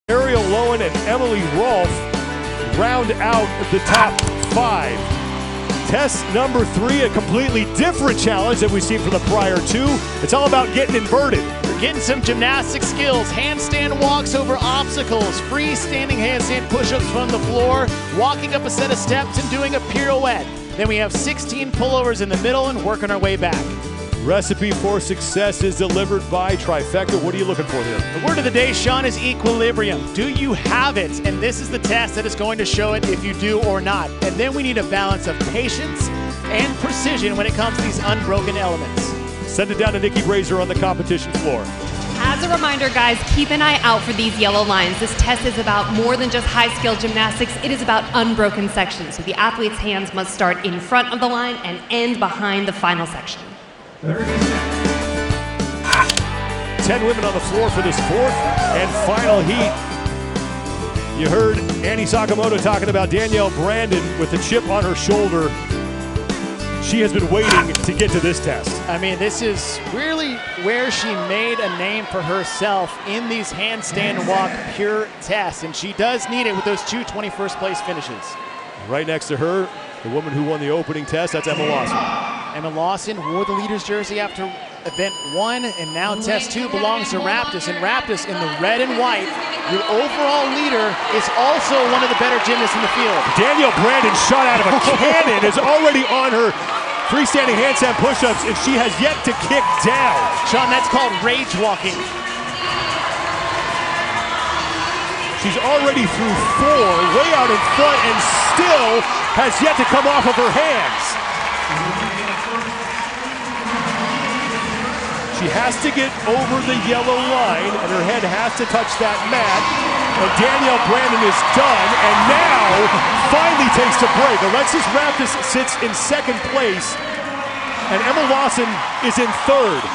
Ariel Lowen and Emily Rolfe round out the top 5. Test number 3, a completely different challenge than we've seen from the prior 2. It's all about getting inverted. We're getting some gymnastic skills, handstand walks over obstacles, freestanding handstand push-ups from the floor, walking up a set of steps and doing a pirouette. Then we have 16 pullovers in the middle and working our way back. Recipe for success is delivered by Trifecta. What are you looking for here? The word of the day, Sean, is equilibrium. Do you have it? And this is the test that is going to show it if you do or not. And then we need a balance of patience and precision when it comes to these unbroken elements. Send it down to Nikki Brazier on the competition floor. As a reminder, guys, keep an eye out for these yellow lines. This test is about more than just high-skill gymnastics. It is about unbroken sections. So the athlete's hands must start in front of the line and end behind the final section. 10 women on the floor for this 4th and final heat. You heard Annie Sakamoto talking about Danielle Brandon with the chip on her shoulder. She has been waiting to get to this test. I mean, this is really where she made a name for herself in these handstand walk pure tests, and she does need it with those 2 21st place finishes. Right next to her, the woman who won the opening test, that's Emma Lawson. Emma Lawson wore the leader's jersey after event 1, and now test 2 belongs to Raptis. And Raptis in the red and white, your overall leader, is also one of the better gymnasts in the field. Danielle Brandon shot out of a cannon, is already on her freestanding handstand push-ups, and she has yet to kick down. Sean, that's called rage walking. She's already through 4, way out in front, and still has yet to come off of her hands. She has to get over the yellow line, and her head has to touch that mat. And Danielle Brandon is done, and now finally takes a break. Alexis Raptis sits in 2nd place, and Emma Lawson is in 3rd.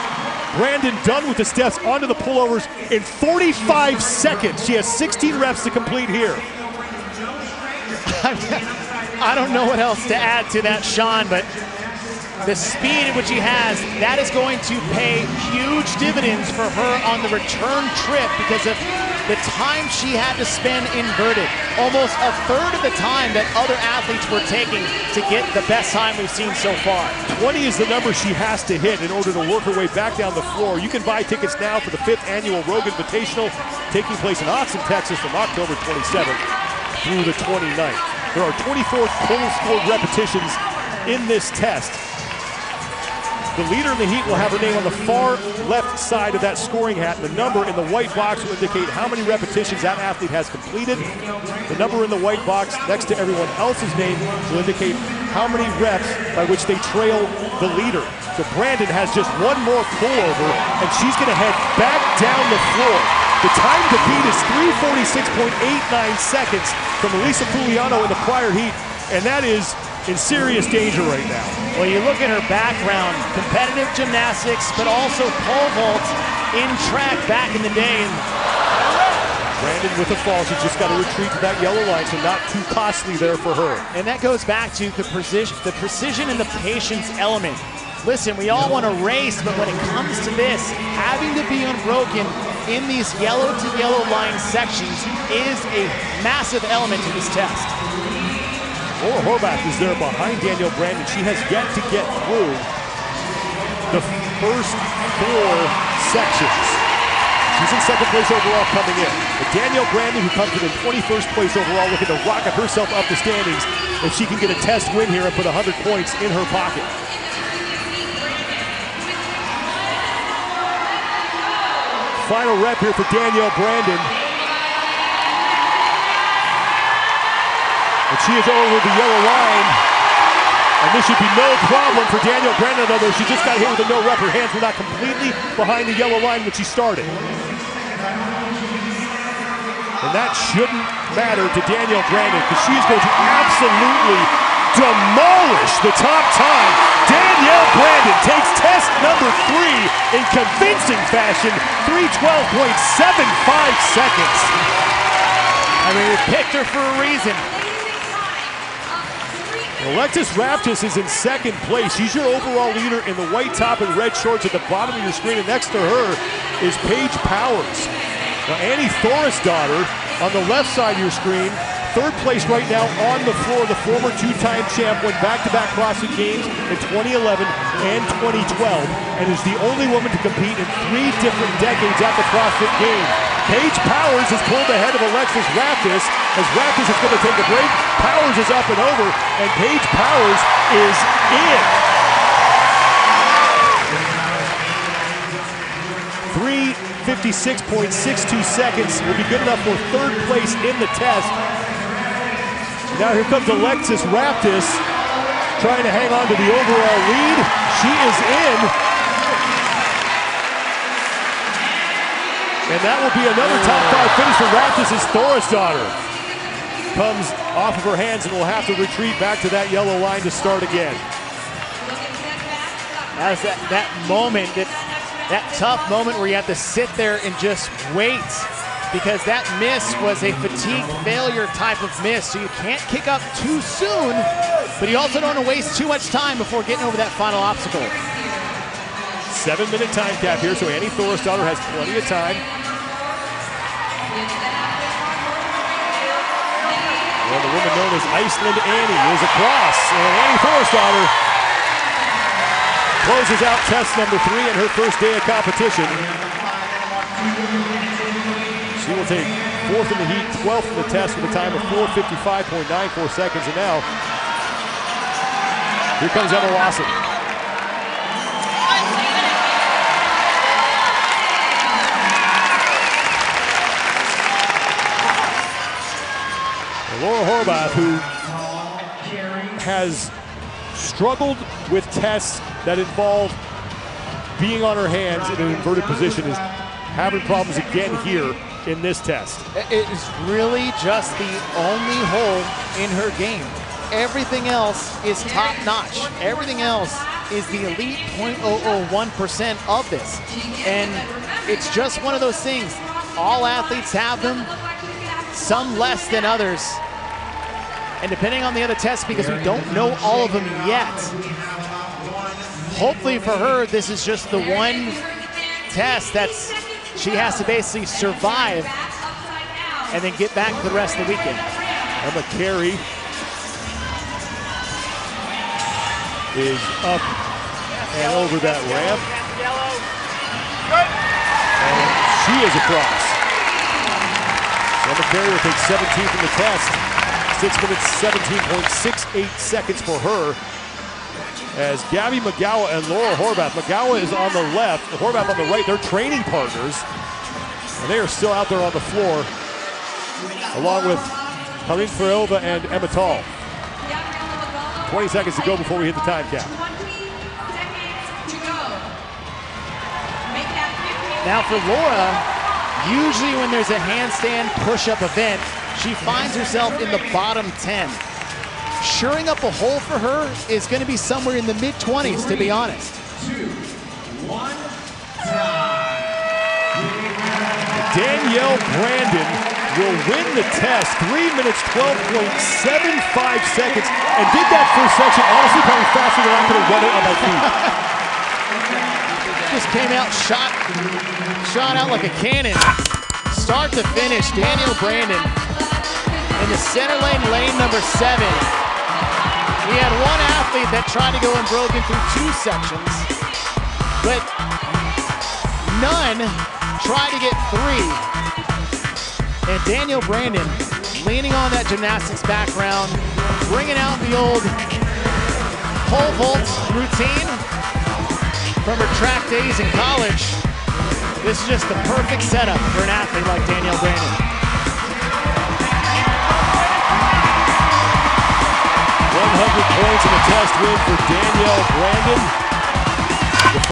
Brandon done with the steps onto the pullovers in 45 seconds. She has 16 reps to complete here. I don't know what else to add to that, Sean, but the speed at which he has, that is going to pay huge dividends for her on the return trip because of the time she had to spend inverted. Almost a third of the time that other athletes were taking to get the best time we've seen so far. 20 is the number she has to hit in order to work her way back down the floor. You can buy tickets now for the 5th annual Rogue Invitational taking place in Austin, Texas from October 27th through the 29th. There are 24 total scored repetitions in this test. The leader in the heat will have her name on the far left side of that scoring hat. The number in the white box will indicate how many repetitions that athlete has completed. The number in the white box next to everyone else's name will indicate how many reps by which they trail the leader. So Brandon has just one more pullover, and she's going to head back down the floor. The time to beat is 3:46.89 seconds from Elisa Fuliano in the prior heat, and that is in serious danger right now. Well, you look at her background, competitive gymnastics, but also pole vault in track back in the day. Brandon with a fall, she's just got to retreat to that yellow line, so not too costly there for her. And that goes back to the precision and the patience element. Listen, we all want to race, but when it comes to this, having to be unbroken in these yellow to yellow line sections is a massive element to this test. Laura Horvath is there behind Danielle Brandon. She has yet to get through the first 4 sections. She's in 2nd place overall coming in. But Danielle Brandon, who comes in 21st place overall, looking to rocket herself up the standings if she can get a test win here and put 100 points in her pocket. Final rep here for Danielle Brandon. And she is over the yellow line. And this should be no problem for Danielle Brandon, although she just got hit with a no rep. Her hands were not completely behind the yellow line when she started. And that shouldn't matter to Danielle Brandon because she's going to absolutely demolish the top time. Danielle Brandon takes test number 3 in convincing fashion, 3:12.75 seconds. I mean, we picked her for a reason. Alexis Raptis is in 2nd place. She's your overall leader in the white top and red shorts at the bottom of your screen, and next to her is Paige Powers. Now, Annie Thorisdottir on the left side of your screen, third place right now on the floor. The former two-time champ won back-to-back CrossFit Games in 2011 and 2012, and is the only woman to compete in 3 different decades at the CrossFit Games. Paige Powers has pulled ahead of Alexis Raptis, as Raptis is going to take a break. Powers is up and over, and Paige Powers is in. 3:56.62 seconds will be good enough for third place in the test. Now here comes Alexis Raptis trying to hang on to the overall lead. She is in. And that will be another top 5 finish for Raptis as Thorisdottir comes off of her hands and will have to retreat back to that yellow line to start again. That's that moment, that tough moment where you have to sit there and just wait, because that miss was a fatigue failure type of miss, so you can't kick up too soon, but you also don't want to waste too much time before getting over that final obstacle. 7-minute time cap here, so Annie Thorisdottir has plenty of time. And the woman known as Iceland Annie is across, and Annie Thorisdottir closes out test number 3 in her first day of competition. She will take 4th in the heat, 12th in the test with a time of 4:55.94 seconds. And now, here comes Emma Lawson. And Laura Horvath, who has struggled with tests that involve being on her hands in an inverted position, is having problems again here in this test. It is really just the only hole in her game. Everything else is top notch. Everything else is the elite 0.001% of this. And it's just one of those things. All athletes have them, some less than others. And depending on the other tests, because we don't know all of them yet, hopefully for her, this is just the one test that's she has to basically survive and then get back to the rest of the weekend. Emma Carey is up and over that ramp. And she is across. Emma Carey will take 17th in the test. 6 minutes, 17.68 seconds for her. As Gabby McGowan and Laura Horvath. McGowan is on the left, Horvath on the right. They're training partners, and they are still out there on the floor, along with Karin Ferelva and Emma Tall. 20 seconds to go before we hit the time cap. Now for Laura, usually when there's a handstand push-up event, she finds herself in the bottom 10. Shoring up a hole for her is going to be somewhere in the mid-20s, to be honest. Danielle Brandon will win the test. 3 minutes, 12.75 seconds, and did that first section honestly probably faster than I could have run it on my feet. Just came out, shot out like a cannon. Start to finish, Danielle Brandon in the center lane, lane number 7. We had one athlete that tried to go unbroken through 2 sections, but none tried to get 3. And Danielle Brandon, leaning on that gymnastics background, bringing out the old pole vault routine from her track days in college. This is just the perfect setup for an athlete like Danielle Brandon. 100 points in the test win for Danielle Brandon.